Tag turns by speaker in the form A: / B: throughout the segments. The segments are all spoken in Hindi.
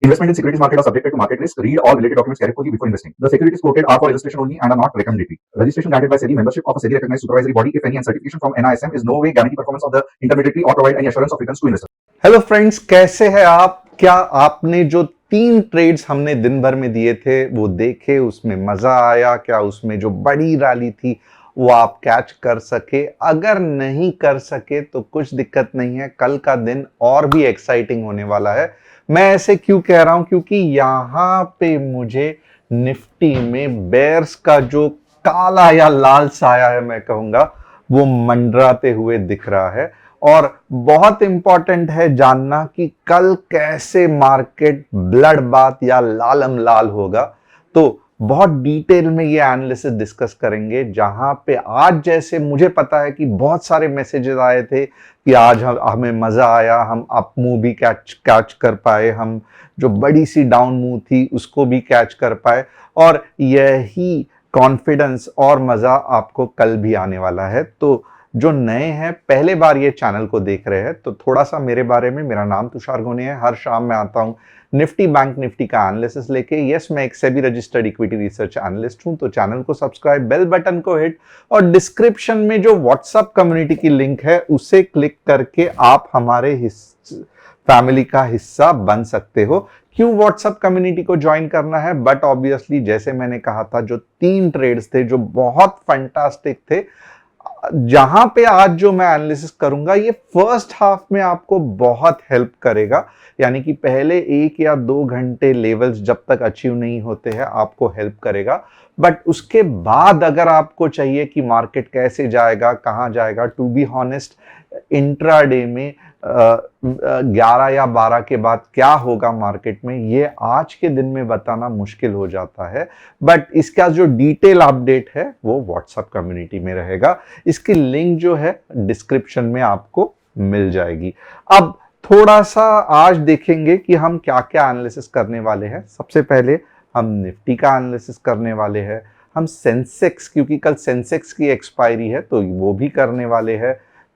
A: Investment in securities market are subjected to market risk. Read all related documents carefully before investing. The securities quoted are for illustration only and are not recommendatory. Registration granted by SEBI. Membership of a SEBI recognized supervisory body, if any, and certification from NISM is no way guarantee performance of the intermediary or provide any assurance of returns to investors.
B: Hello friends, कैसे हैं आप? क्या आपने जो 3 ट्रेड्स हमने दिन भर में दिए थे वो देखे, उसमें मजा आया? क्या उसमें जो बड़ी रैली थी वो आप कैच कर सके? अगर नहीं कर सके तो कुछ दिक्कत नहीं है, कल का दिन और भी एक्साइटिंग होने वाला है। मैं ऐसे क्यों कह रहा हूं? क्योंकि यहां पे मुझे निफ्टी में बेयर्स का जो काला या लाल साया है, मैं कहूंगा, वो मंडराते हुए दिख रहा है। और बहुत इंपॉर्टेंट है जानना कि कल कैसे मार्केट ब्लड बाथ या लालम लाल होगा। तो बहुत डिटेल में ये एनालिसिस डिस्कस करेंगे, जहां पे आज जैसे मुझे पता है कि बहुत सारे मैसेजेस आए थे कि आज हमें मजा आया, हम अप मूव भी कैच कर पाए, हम जो बड़ी सी डाउन मूव थी उसको भी कैच कर पाए, और यही कॉन्फिडेंस और मजा आपको कल भी आने वाला है। तो जो नए हैं, पहले बार ये चैनल को देख रहे हैं, तो थोड़ा सा मेरे बारे में। मेरा नाम तुषार गोने है। हर शाम मैं आता हूं निफ्टी बैंक निफ्टी का एनालिसिस लेके। यस, मैं एक SEBI registered equity research analyst हूं। तो चैनल को सब्सक्राइब, बेल बटन को हिट, और डिस्क्रिप्शन में जो व्हाट्सएप कम्युनिटी की लिंक है उसे क्लिक करके आप हमारे फैमिली का हिस्सा बन सकते हो। क्यों व्हाट्सएप कम्युनिटी को ज्वाइन करना है? बट ऑब्वियसली जैसे मैंने कहा था, जो 3 ट्रेड्स थे जो बहुत फैंटास्टिक थे, जहां पे आज जो मैं एनालिसिस करूंगा ये फर्स्ट हाफ में आपको बहुत हेल्प करेगा। यानी कि पहले 1 या 2 घंटे लेवल्स जब तक अचीव नहीं होते हैं आपको हेल्प करेगा। बट उसके बाद अगर आपको चाहिए कि मार्केट कैसे जाएगा, कहां जाएगा, टू बी हॉनेस्ट इंट्राडे में 11 या 12 के बाद क्या होगा मार्केट में, ये आज के दिन में बताना मुश्किल हो जाता है। बट इसका जो डिटेल अपडेट है वो व्हाट्सएप कम्युनिटी में रहेगा। इसकी लिंक जो है डिस्क्रिप्शन में आपको मिल जाएगी। अब थोड़ा सा आज देखेंगे कि हम क्या क्या एनालिसिस करने वाले हैं। सबसे पहले हम निफ्टी का एनालिसिस करने वाले हैं। हम सेंसेक्स, क्योंकि कल सेंसेक्स की एक्सपायरी है, तो वो भी करने वाले हैं।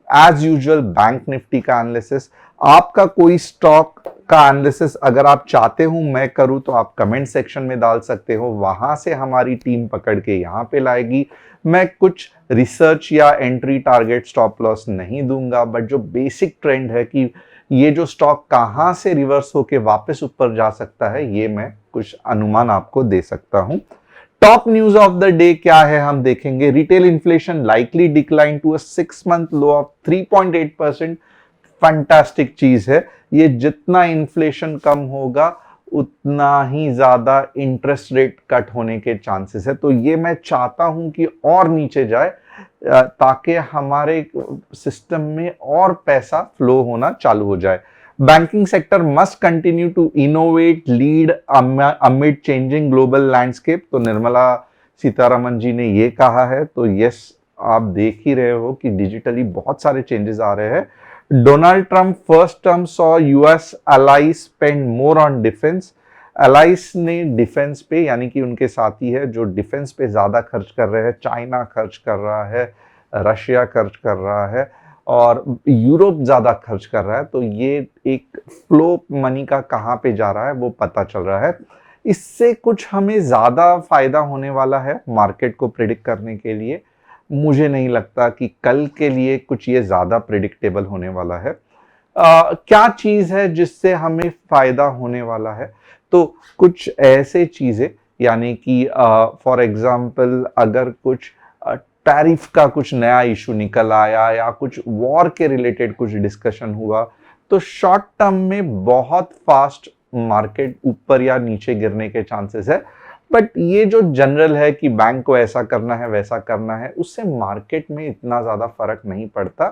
B: एज यूजुअल बैंक निफ्टी का एनालिसिस। आपका कोई स्टॉक का एनालिसिस अगर आप चाहते हो मैं करूं तो आप कमेंट सेक्शन में डाल सकते हो, वहां से हमारी टीम पकड़ के यहां पे लाएगी। मैं कुछ रिसर्च या एंट्री टारगेट स्टॉप लॉस नहीं दूंगा, बट जो बेसिक ट्रेंड है कि ये जो स्टॉक कहां से रिवर्स होके वापस ऊपर जा सकता है, ये मैं कुछ अनुमान आपको दे सकता हूं। Top news of the day क्या है हम देखेंगे। Retail inflation likely decline to a 6 month low of 3.8%। Fantastic चीज है ये। जितना इन्फ्लेशन कम होगा उतना ही ज्यादा इंटरेस्ट रेट कट होने के चांसेस है। तो ये मैं चाहता हूं कि और नीचे जाए, ताकि हमारे सिस्टम में और पैसा फ्लो होना चालू हो जाए। Banking sector must continue to innovate, lead amid changing global landscape. तो निर्मला सीतारमन जी ने ये कहा है। तो यस, आप देख ही रहे हो कि डिजिटली बहुत सारे चेंजेस आ रहे हैं। Donald Trump first term saw US allies spend more on defence. Allies ने डिफेंस पे, यानी कि उनके साथी है जो डिफेंस पे ज्यादा खर्च कर रहे हैं। चाइना खर्च कर रहा है, रशिया खर्च कर रहा है, और यूरोप ज्यादा खर्च कर रहा है। तो ये एक फ्लो मनी का कहां पे जा रहा है वो पता चल रहा है। इससे कुछ हमें ज्यादा फायदा होने वाला है मार्केट को प्रिडिक्ट करने के लिए। मुझे नहीं लगता कि कल के लिए कुछ ये ज्यादा प्रिडिक्टेबल होने वाला है। क्या चीज है जिससे हमें फायदा होने वाला है? तो कुछ ऐसे चीजें, यानी कि फॉर एग्जांपल अगर कुछ टैरिफ का कुछ नया इशू निकल आया या कुछ वॉर के रिलेटेड कुछ डिस्कशन हुआ, तो शॉर्ट टर्म में बहुत फास्ट मार्केट ऊपर या नीचे गिरने के चांसेस है। बट ये जो जनरल है कि बैंक को ऐसा करना है वैसा करना है, उससे मार्केट में इतना ज्यादा फर्क नहीं पड़ता।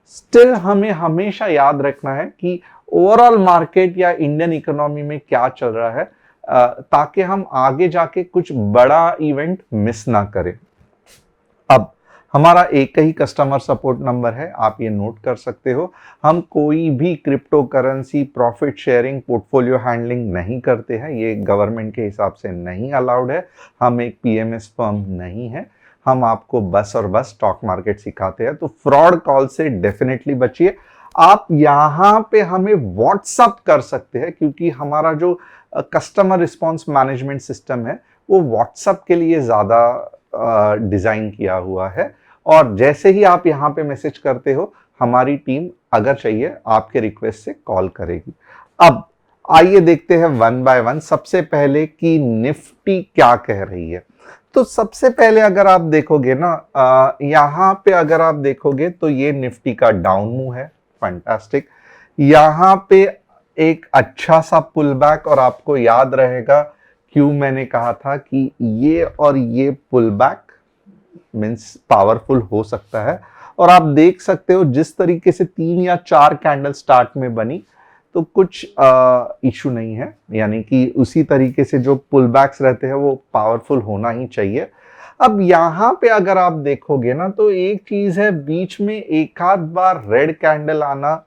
B: स्टिल हमें हमेशा याद रखना है कि ओवरऑल मार्केट या इंडियन इकोनॉमी में क्या चल रहा है, ताकि हम आगे जाके कुछ बड़ा इवेंट मिस ना करें। अब हमारा एक ही कस्टमर सपोर्ट नंबर है, आप ये नोट कर सकते हो। हम कोई भी crypto currency profit sharing portfolio handling नहीं करते हैं, ये गवर्नमेंट के हिसाब से नहीं अलाउड है। हम एक पीएमएस फर्म नहीं है, हम आपको बस और बस स्टॉक मार्केट सिखाते हैं। तो फ्रॉड कॉल से डेफिनेटली बचिए। आप यहाँ पे हमें व्हाट्सअप कर सकते हैं, क्योंकि हमारा जो कस्टमर रिस्पांस मैनेजमेंट सिस्टम है वो व्हाट्सअप के लिए ज़्यादा डिज़ाइन किया हुआ है। और जैसे ही आप यहाँ पे मैसेज करते हो, हमारी टीम अगर चाहिए आपके रिक्वेस्ट से कॉल करेगी। अब आइए देखते हैं वन बाय वन। सबसे पहले कि निफ्टी क्या कह रही है। तो सबसे पहले अगर आप देखोगे ना, यहाँ पे अगर आप देखोगे तो ये निफ्टी का डाउन मूव है, फैंटास्टिक। यहाँ पे एक अच्छा सा पुल बैक, और आपको याद रहेगा क्यों मैंने कहा था कि ये और ये पुल बैक मीन्स पावरफुल हो सकता है। और आप देख सकते हो जिस तरीके से 3 या 4 कैंडल स्टार्ट में बनी, तो कुछ इशू नहीं है, यानी कि उसी तरीके से जो पुल बैक्स रहते हैं वो पावरफुल होना ही चाहिए। अब यहाँ पे अगर आप देखोगे ना, तो एक चीज है, बीच में एक आध बार रेड कैंडल आना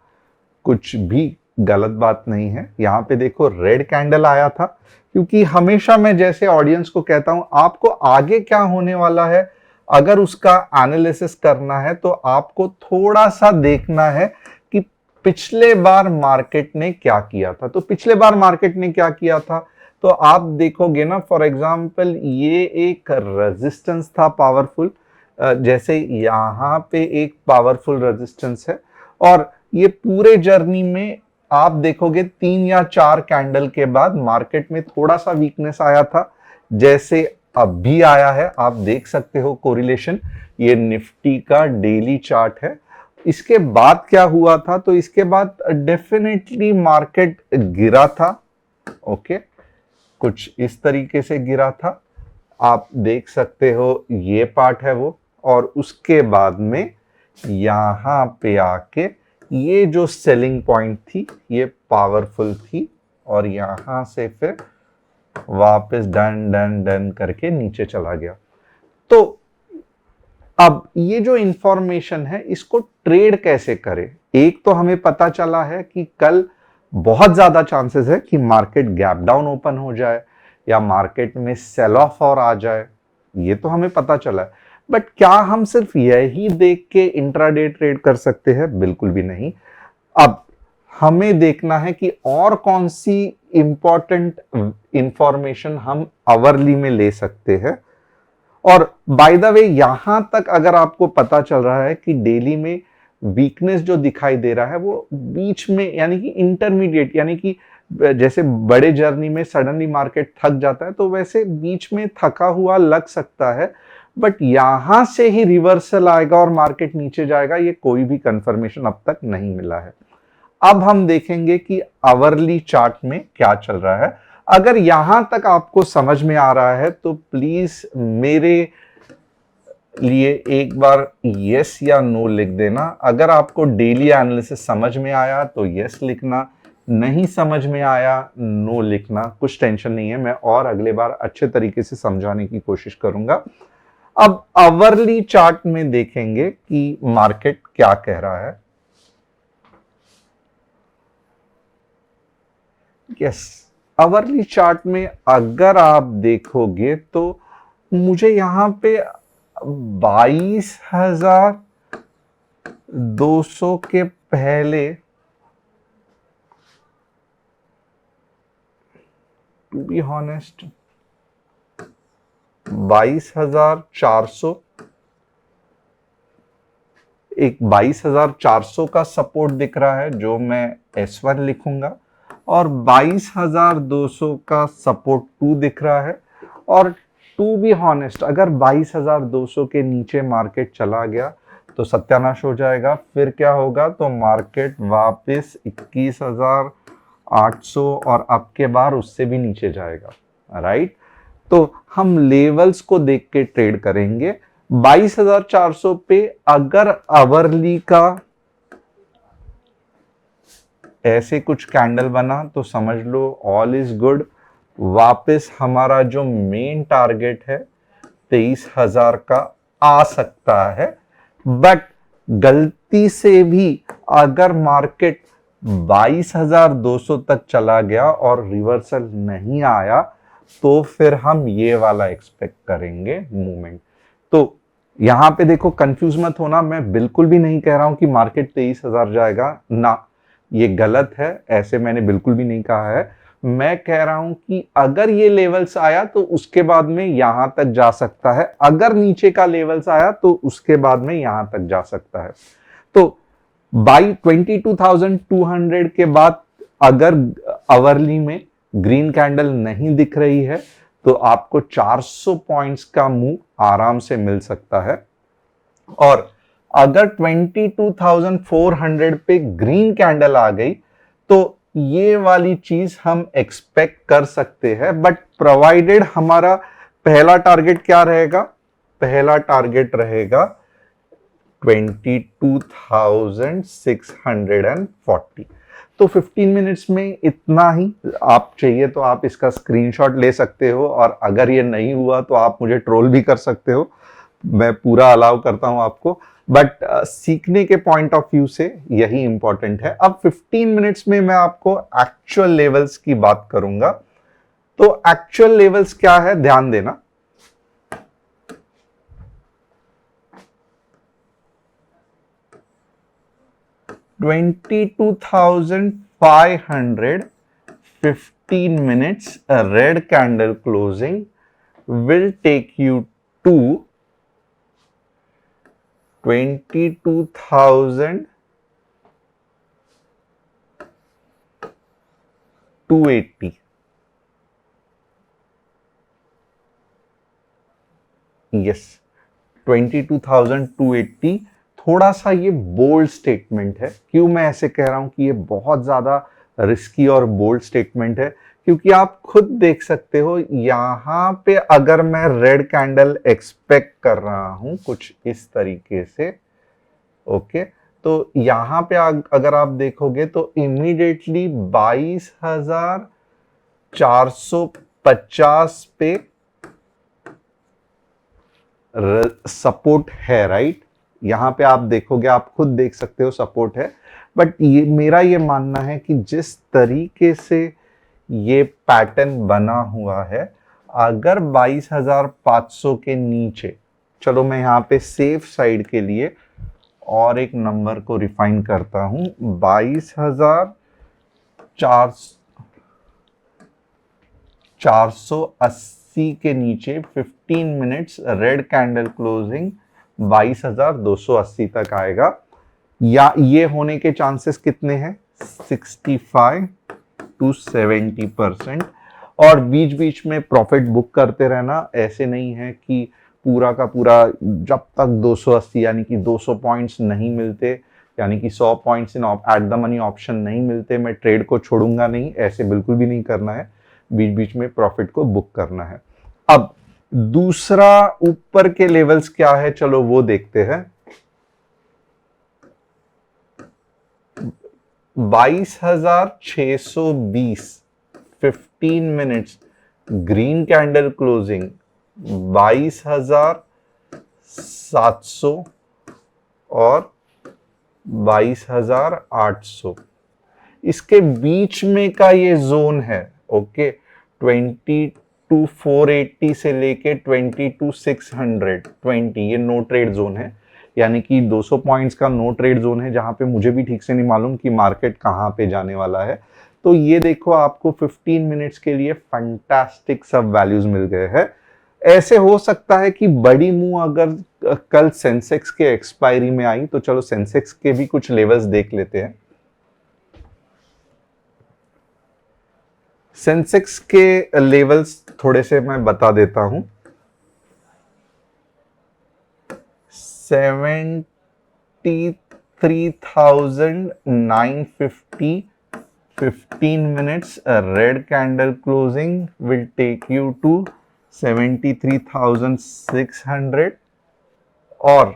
B: कुछ भी गलत बात नहीं है। यहाँ पे देखो रेड कैंडल आया था, क्योंकि हमेशा मैं जैसे ऑडियंस को कहता हूं, आपको आगे क्या होने वाला है अगर उसका एनालिसिस करना है तो आपको थोड़ा सा देखना है कि पिछले बार मार्केट ने क्या किया था। तो पिछले बार मार्केट ने क्या किया था, तो आप देखोगे ना, फॉर एग्जांपल ये एक रेजिस्टेंस था पावरफुल, जैसे यहाँ पे एक पावरफुल रेजिस्टेंस है, और ये पूरे जर्नी में आप देखोगे 3 या 4 कैंडल के बाद मार्केट में थोड़ा सा वीकनेस आया था, जैसे अब भी आया है। आप देख सकते हो कोरिलेशन, ये निफ्टी का डेली चार्ट है। इसके बाद क्या हुआ था, तो इसके बाद डेफिनेटली मार्केट गिरा था, ओके, कुछ इस तरीके से गिरा था, आप देख सकते हो ये पार्ट है वो। और उसके बाद में यहां पे आके ये जो सेलिंग पॉइंट थी ये पावरफुल थी, और यहां से फिर वापस डन डन डन करके नीचे चला गया। तो अब ये जो इंफॉर्मेशन है इसको ट्रेड कैसे करें। एक तो हमें पता चला है कि कल बहुत ज्यादा चांसेस है कि मार्केट गैप डाउन ओपन हो जाए या मार्केट में सेल ऑफ और आ जाए, ये तो हमें पता चला है। बट क्या हम सिर्फ यही देख के इंट्राडे ट्रेड कर सकते हैं? बिल्कुल भी नहीं। अब हमें देखना है कि और कौन सी इंपॉर्टेंट इंफॉर्मेशन हम आवरली में ले सकते हैं। और बाय द वे, यहां तक अगर आपको पता चल रहा है कि डेली में वीकनेस जो दिखाई दे रहा है वो बीच में, यानी कि इंटरमीडिएट, यानी कि जैसे बड़े जर्नी में सडनली मार्केट थक जाता है, तो वैसे बीच में थका हुआ लग सकता है, बट यहां से ही रिवर्सल आएगा और मार्केट नीचे जाएगा, ये कोई भी कंफर्मेशन अब तक नहीं मिला है। अब हम देखेंगे कि आवरली चार्ट में क्या चल रहा है। अगर यहां तक आपको समझ में आ रहा है तो प्लीज मेरे लिए एक बार यस या नो लिख देना। अगर आपको डेली एनालिसिस समझ में आया तो यस लिखना, नहीं समझ में आया नो लिखना, कुछ टेंशन नहीं है, मैं और अगले बार अच्छे तरीके से समझाने की कोशिश करूंगा। अब आवरली चार्ट में देखेंगे कि मार्केट क्या कह रहा है। यस, आवरली चार्ट में अगर आप देखोगे तो मुझे यहां पे 22,200 के पहले, टू बी ऑनेस्ट 22,400, एक 22,400 का सपोर्ट दिख रहा है जो मैं S1 लिखूंगा, और 22,200 का सपोर्ट 2 दिख रहा है। और टू बी हॉनेस्ट, अगर 22,200 के नीचे मार्केट चला गया तो सत्यानाश हो जाएगा। फिर क्या होगा, तो मार्केट वापस 21,800 और अब के बार उससे भी नीचे जाएगा, राइट। तो हम लेवल्स को देख के ट्रेड करेंगे। 22,400 पे अगर आवरली का ऐसे कुछ कैंडल बना तो समझ लो ऑल इज गुड। वापस हमारा जो मेन टारगेट है 23,000 का आ सकता है, बट गलती से भी अगर मार्केट 22,200 तक चला गया और रिवर्सल नहीं आया तो फिर हम ये वाला एक्सपेक्ट करेंगे मूवमेंट। तो यहां पे देखो, कंफ्यूज मत होना, मैं बिल्कुल भी नहीं कह रहा हूं कि मार्केट 23,000 जाएगा ना, ये गलत है, ऐसे मैंने बिल्कुल भी नहीं कहा है। मैं कह रहा हूं कि अगर ये लेवल्स आया तो उसके बाद में यहां तक जा सकता है, अगर नीचे का लेवल्स आया तो उसके बाद में यहां तक जा सकता है। तो बाई 22,200 के बाद अगर आवरली में ग्रीन कैंडल नहीं दिख रही है तो आपको 400 पॉइंट्स का मूव आराम से मिल सकता है। और अगर 22,400 पे ग्रीन कैंडल आ गई तो ये वाली चीज हम एक्सपेक्ट कर सकते हैं, बट प्रोवाइडेड हमारा पहला टारगेट क्या रहेगा, पहला टारगेट रहेगा 22,640। तो 15 मिनट्स में इतना ही, आप चाहिए तो आप इसका स्क्रीनशॉट ले सकते हो, और अगर ये नहीं हुआ तो आप मुझे ट्रोल भी कर सकते हो, मैं पूरा अलाउ करता हूं आपको, बट सीखने के पॉइंट ऑफ व्यू से यही इंपॉर्टेंट है। अब 15 मिनट्स में मैं आपको एक्चुअल लेवल्स की बात करूंगा। तो एक्चुअल लेवल्स क्या है, ध्यान देना। 22,500, 15 minutes, a red candle closing will take you to 22,280. Yes, 22,280। थोड़ा सा ये बोल्ड स्टेटमेंट है। क्यों मैं ऐसे कह रहा हूं कि ये बहुत ज्यादा रिस्की और बोल्ड स्टेटमेंट है, क्योंकि आप खुद देख सकते हो यहां पे अगर मैं रेड कैंडल एक्सपेक्ट कर रहा हूं कुछ इस तरीके से, ओके, तो यहां पे अगर आप देखोगे तो इमीडिएटली 22,450 पे सपोर्ट है, राइट। यहां पे आप देखोगे, आप खुद देख सकते हो सपोर्ट है। बट ये मेरा ये मानना है कि जिस तरीके से ये पैटर्न बना हुआ है, अगर 22,500 के नीचे, चलो मैं यहां पे सेफ साइड के लिए और एक नंबर को रिफाइन करता हूं, 22,480 के नीचे 15 मिनट्स रेड कैंडल क्लोजिंग 22,280 तक आएगा, या ये होने के चांसेस कितने हैं, 65 to 70%। और बीच बीच में प्रॉफिट बुक करते रहना, ऐसे नहीं है कि पूरा का पूरा जब तक 280 यानी कि 200 पॉइंट्स नहीं मिलते, यानी कि 100 points in at the money option नहीं मिलते, मैं ट्रेड को छोड़ूंगा नहीं, ऐसे बिल्कुल भी नहीं करना है। बीच बीच में प्रॉफिट को बुक करना है। अब दूसरा ऊपर के लेवल्स क्या है, चलो वो देखते हैं। 22,620, 15 मिनट्स ग्रीन कैंडल क्लोजिंग 22,700 और 22,800, इसके बीच में का ये जोन है, ओके, 22,480 से लेके 22,620, ये नो ट्रेड जोन है, यानी कि 200 पॉइंट्स का नो ट्रेड जोन है, जहां पे मुझे भी ठीक से नहीं मालूम कि मार्केट कहां पे जाने वाला है। तो ये देखो, आपको 15 मिनट्स के लिए फैंटास्टिक सब वैल्यूज मिल गए हैं। ऐसे हो सकता है कि बड़ी मूव अगर कल सेंसेक्स के एक्सपायरी में आई, तो चलो सेंसेक्स के भी कुछ लेवल्स देख लेते हैं। सेंसेक्स के लेवल्स थोड़े से मैं बता देता हूं। 73,950, 15 minutes, a red candle closing will take you to 73,600 और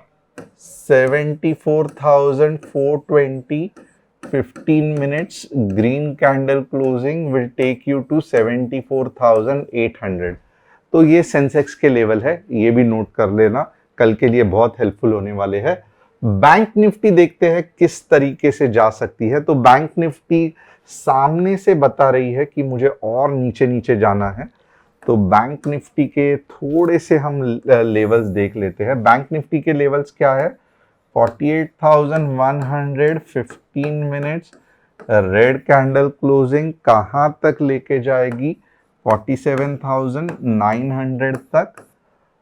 B: 74,420, 15 minutes green candle closing will take you to 74,800। तो ये सेंसेक्स के लेवल है, ये भी नोट कर लेना, कल के लिए बहुत हेल्पफुल होने वाले हैं। बैंक निफ्टी देखते हैं किस तरीके से जा सकती है। तो बैंक निफ्टी सामने से बता रही है कि मुझे और नीचे नीचे जाना है, तो बैंक निफ्टी के थोड़े से हम लेवल्स देख लेते हैं। बैंक निफ्टी के लेवल्स क्या है? 48,115 मिनट्स, रेड कैंडल क्लोजिंग कहाँ तक लेके जाएगी? 47,900 तक,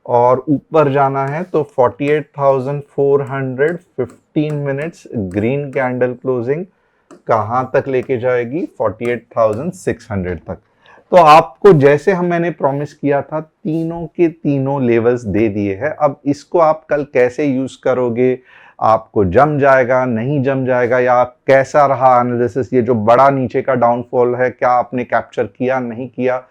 B: और ऊपर जाना है तो 48,415 मिनट्स ग्रीन कैंडल क्लोजिंग कहाँ तक लेके जाएगी? 48,600 तक। तो आपको जैसे मैंने प्रॉमिस किया था, तीनों के तीनों लेवल्स दे दिए हैं। अब इसको आप कल कैसे यूज करोगे, आपको जम जाएगा नहीं जम जाएगा, या कैसा रहा एनालिसिस, ये जो बड़ा नीचे का डाउनफॉल है क्या आपने कैप्चर किया नहीं किया,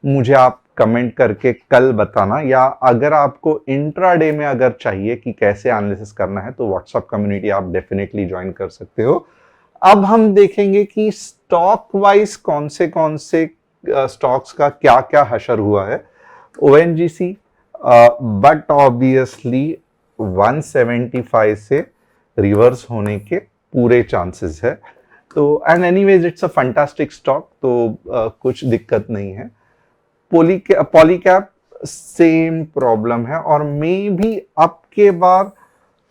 B: मुझे आप कमेंट करके कल बताना। या अगर आपको इंट्राडे में अगर चाहिए कि कैसे एनालिसिस करना है तो व्हाट्सएप कम्युनिटी आप डेफिनेटली ज्वाइन कर सकते हो। अब हम देखेंगे कि स्टॉक वाइज कौन से स्टॉक्स का क्या क्या हशर हुआ है। ONGC बट ऑब्वियसली 175 से रिवर्स होने के पूरे चांसेस है। तो and anyways it's a fantastic stock, तो कुछ दिक्कत नहीं है। पॉलीकैप सेम प्रॉब्लम है, और मे भी अब के बाद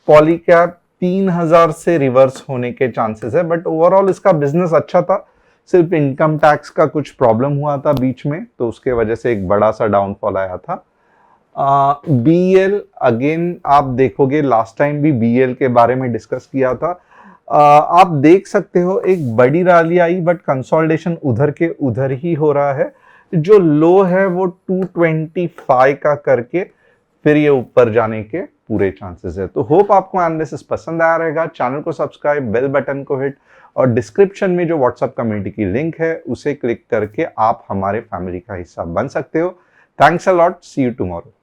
B: पॉलीकैप 3,000 से रिवर्स होने के चांसेस है। बट ओवरऑल इसका बिजनेस अच्छा था, सिर्फ इनकम टैक्स का कुछ प्रॉब्लम हुआ था बीच में, तो उसके वजह से एक बड़ा सा डाउनफॉल आया था। BEL अगेन आप देखोगे, लास्ट टाइम भी BEL के बारे में डिस्कस किया था। आप देख सकते हो एक बड़ी रैली आई, बट कंसोलिडेशन उधर के उधर ही हो रहा है। जो लो है वो 225 का करके फिर ये ऊपर जाने के पूरे चांसेस है। तो होप आपको एनालिसिस पसंद आया रहेगा। चैनल को सब्सक्राइब, बेल बटन को हिट, और डिस्क्रिप्शन में जो व्हाट्सएप कम्युनिटी की लिंक है उसे क्लिक करके आप हमारे फैमिली का हिस्सा बन सकते हो। Thanks a lot, see you tomorrow.